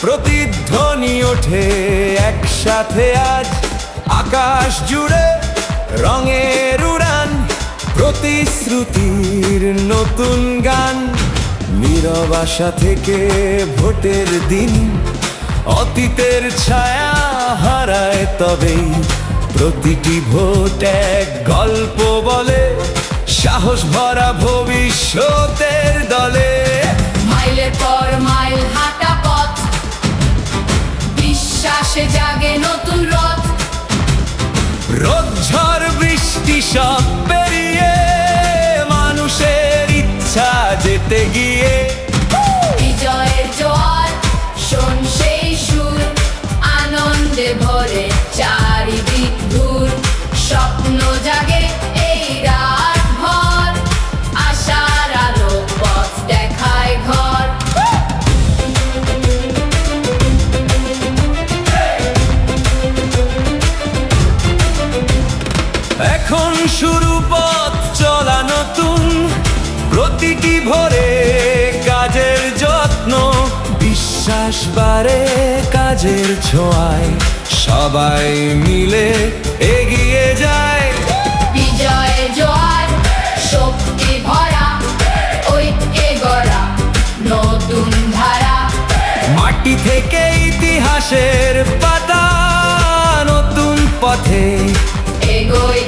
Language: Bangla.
প্রতিধ্বনি ওঠে একসাথে আজ আকাশ জুড়ে রঙের উড়ান, প্রতিশ্রুতির নতুন গান। নীরব আশা থেকে ভোটের দিন অতীতের ছায়া হারায়, তবেই প্রতিটি ভোট এক গল্প বলে, সাহস ভরা ভবিষ্যতের দলে। মাইলের পর মাইল হাঁটা পথ, বিশ্বাসে জাগে নতুন রথ। রোদ ঝড় বৃষ্টি সব পেরিয়ে মানুষের ইচ্ছা যেতে গিয়ে বিজয়ের জোয়ার, শোন সেই সুর, আনন্দে ভরে চারিদিক দূর। স্বপ্ন জাগে এই রাত ভর, আশার আলো পথ দেখায় ঘর। এখন শুরু পথ চলা নতুন, প্রতিটি ভোরে কাজের যত্ন, বিশ্বাস বাড়ে কাজের ছোঁয়ায়, সবাই মিলে এগিয়ে যায়। বিজয়ের জোয়ার, শক্তি ভরা, ঐক্যে গড়া নতুন ধারা। মাটি থেকে ইতিহাসের পাতা নতুন পথে এগোয়